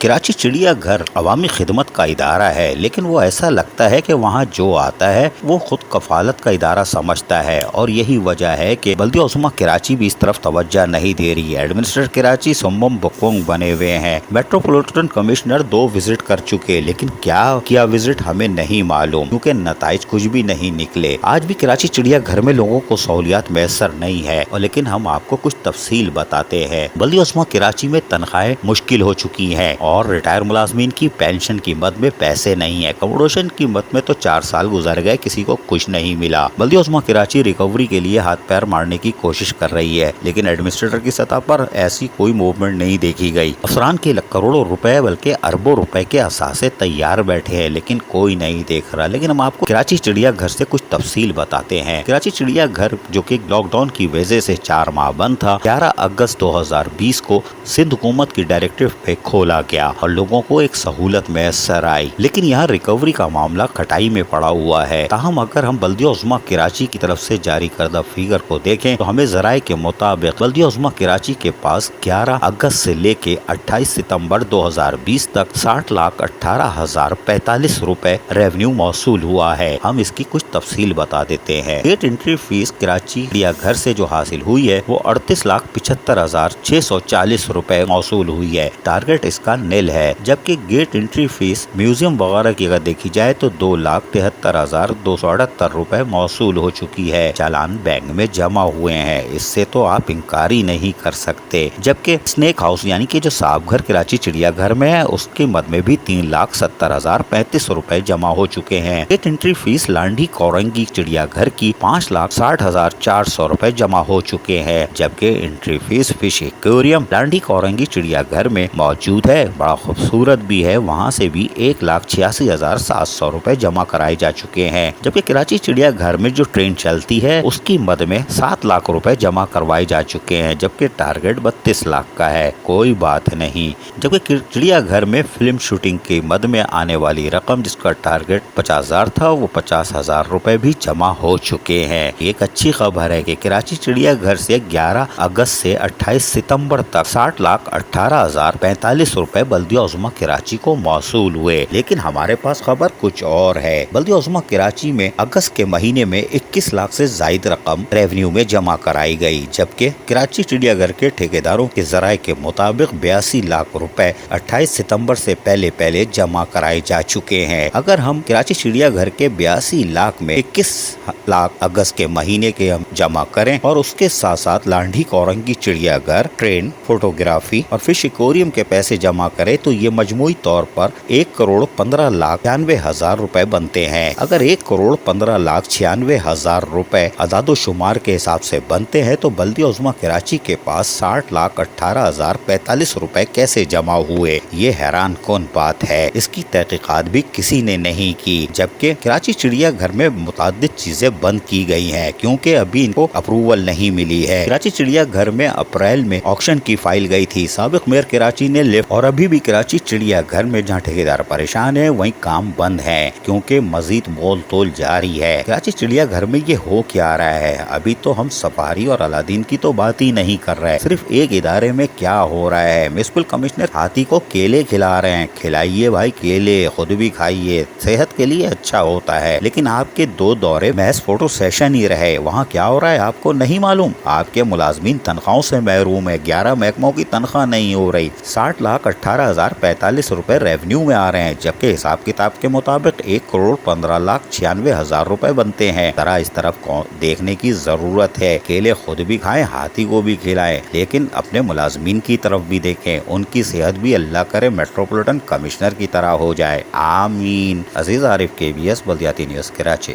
کراچی چڑیا گھر عوامی خدمت کا ادارہ ہے، لیکن وہ ایسا لگتا ہے کہ وہاں جو آتا ہے وہ خود کفالت کا ادارہ سمجھتا ہے، اور یہی وجہ ہے کہ بلدیہ عظمیٰ کراچی بھی اس طرف توجہ نہیں دے رہی ہے۔ ایڈمنسٹریٹر کراچی سمم بکونگ بنے ہوئے ہیں۔ میٹروپولیٹن کمشنر 2 وزٹ کر چکے، لیکن کیا وزٹ ہمیں نہیں معلوم، کیونکہ نتائج کچھ بھی نہیں نکلے۔ آج بھی کراچی چڑیا گھر میں لوگوں کو سہولیات میسر نہیں ہے، لیکن ہم آپ کو کچھ تفصیل بتاتے ہیں۔ بلدیہ عظمیٰ کراچی میں تنخواہیں مشکل ہو چکی ہیں، اور ریٹائر ملازمین کی پینشن کی مد میں پیسے نہیں ہیں۔ کموڈیشن کی مد میں تو 4 سال گزر گئے، کسی کو کچھ نہیں ملا۔ بلدیہ عظمیٰ کراچی ریکوری کے لیے ہاتھ پیر مارنے کی کوشش کر رہی ہے، لیکن ایڈمنسٹریٹر کی سطح پر ایسی کوئی موومنٹ نہیں دیکھی گئی۔ افسران کے کروڑوں روپے بلکہ اربوں روپے کے اثاثے تیار بیٹھے ہیں، لیکن کوئی نہیں دیکھ رہا۔ لیکن ہم آپ کو کراچی چڑیا گھر سے کچھ تفصیل بتاتے ہیں۔ کراچی چڑیا گھر جو کہ لاک ڈاؤن کی وجہ سے 4 ماہ بند تھا، 11 اگست 2020 کو سندھ حکومت کی ڈائریکٹیو پہ کھولا گیا اور لوگوں کو ایک سہولت میسر آئی، لیکن یہاں ریکوری کا معاملہ کھٹائی میں پڑا ہوا ہے۔ تاہم اگر ہم بلدیہ عظمیٰ کراچی کی طرف سے جاری کردہ فیگر کو دیکھیں تو ہمیں ذرائع کے مطابق بلدیہ عظمیٰ کراچی کے پاس 11 اگست سے لے کے 28 ستمبر 2020 تک 60,18,045 روپے ریونیو موصول ہوا ہے۔ ہم اس کی کچھ تفصیل بتا دیتے ہیں۔ گیٹ انٹری فیس کراچی چڑیا گھر سے جو حاصل ہوئی ہے وہ 38,75,640 روپے موصول ہوئی ہے۔ ٹارگٹ اس کا نیل ہے، جبکہ گیٹ انٹری فیس میوزیم وغیرہ کی اگر دیکھی جائے تو 2,73,278 روپے موصول ہو چکی ہے۔ چالان بینک میں جمع ہوئے ہیں، اس سے تو آپ انکار ہی نہیں کر سکتے۔ جبکہ اسنیک ہاؤس یعنی کہ جو سانپ گھر کراچی چڑیا گھر میں ہے، اس کی مد میں بھی 3,70,035 روپے جمع ہو چکے ہیں۔ Gate entry fee Landhi Korangi چڑیا گھر کی 5,60,400 روپے جمع ہو چکے ہیں، جبکہ entry fee fish aquarium Landhi Korangi چڑیا گھر میں موجود ہے، بڑا خوبصورت بھی ہے، وہاں سے بھی 1,86,700 روپے جمع کرائے جا چکے ہیں۔ جبکہ کراچی چڑیا گھر میں جو ٹرین چلتی ہے اس کی مد میں 7 لاکھ روپے جمع کروائے جا چکے ہیں، جبکہ ٹارگٹ 32 لاکھ کا ہے۔ کوئی بات نہیں۔ جبکہ چڑیا گھر میں فلم شوٹنگ کی مد میں آنے والی رقم جس کا ٹارگٹ 50,000 تھا، وہ 50,000 روپے بھی جمع ہو چکے ہیں۔ ایک اچھی خبر ہے کہ کراچی چڑیا گھر سے 11 اگست سے 28 ستمبر تک 60,18,045 روپے بلدیہ عظمیٰ کراچی کو موصول ہوئے، لیکن ہمارے پاس خبر کچھ اور ہے۔ بلدیہ عظمیٰ کراچی میں اگست کے مہینے میں 21 لاکھ سے زائد رقم ریونیو میں جمع کرائی گئی، جبکہ کراچی چڑیا گھر کے ٹھیکیداروں کے ذرائع کے مطابق 82 لاکھ روپے 28 ستمبر سے پہلے جمع کرائے جا چکے ہیں۔ اگر ہم کراچی چڑیا گھر کے 82 لاکھ میں 21 لاکھ اگست کے مہینے کے ہم جمع کریں اور اس کے ساتھ ساتھ لانڈھی کورنگی چڑیا گھر، ٹرین، فوٹوگرافی اور فش ایکویریم کے پیسے جمع کریں تو یہ مجموعی طور پر 1,15,96,000 روپے بنتے ہیں۔ اگر 1,15,96,000 روپے اعداد و شمار کے حساب سے بنتے ہیں تو بلدیہ عظمیٰ کراچی کے پاس 60,18,045 روپے کیسے جمع ہوئے؟ یہ حیران کن بات ہے، اس کی تحقیقات بھی کسی نے نہیں کی۔ جبکہ کراچی چڑیا گھر میں متعدد چیزیں بند کی گئی ہیں کیونکہ ابھی ان کو اپروول نہیں ملی ہے۔ کراچی چڑیا گھر میں اپریل میں آکشن کی فائل گئی تھی، سابق میئر کراچی نے لفٹ، اور ابھی بھی کراچی چڑیا گھر میں جہاں ٹھیکیدار پریشان ہیں وہیں کام بند ہے کیونکہ مزید مول تول جاری ہے۔ کراچی چڑیا گھر میں یہ ہو کیا رہا ہے؟ ابھی تو ہم سفاری اور الادین کی تو بات ہی نہیں کر رہے، صرف ایک ادارے میں کیا ہو رہا ہے۔ میونسپل کمشنر ہاتھی کو کیلے کھلا رہے ہیں، کھلائیے بھائی کیلے، خود بھی کھائیے، صحت کے لیے اچھا ہوتا ہے، لیکن آپ کے 2 دورے محض فوٹو سیشن ہی رہے، وہاں کیا ہو رہا ہے آپ کو نہیں معلوم؟ آپ کے ملازمین تنخواہوں سے محروم ہے، 11 محکموں کی تنخواہ نہیں ہو رہی، 60,18,045 روپے ریونیو میں آ رہے ہیں، جبکہ حساب کتاب کے مطابق 1,15,96,000 روپے بنتے ہیں۔ ذرا اس طرف دیکھنے کی ضرورت ہے، کیلے خود بھی کھائیں، ہاتھی کو بھی کھلائیں، لیکن اپنے ملازمین کی طرف بھی دیکھیں، ان کی صحت بھی اللہ کرے میٹروپولیٹن کمشنر کی طرح ہو جائے، آمین۔ عزیز عارف، KBS بلدیاتی نیوز کراچی۔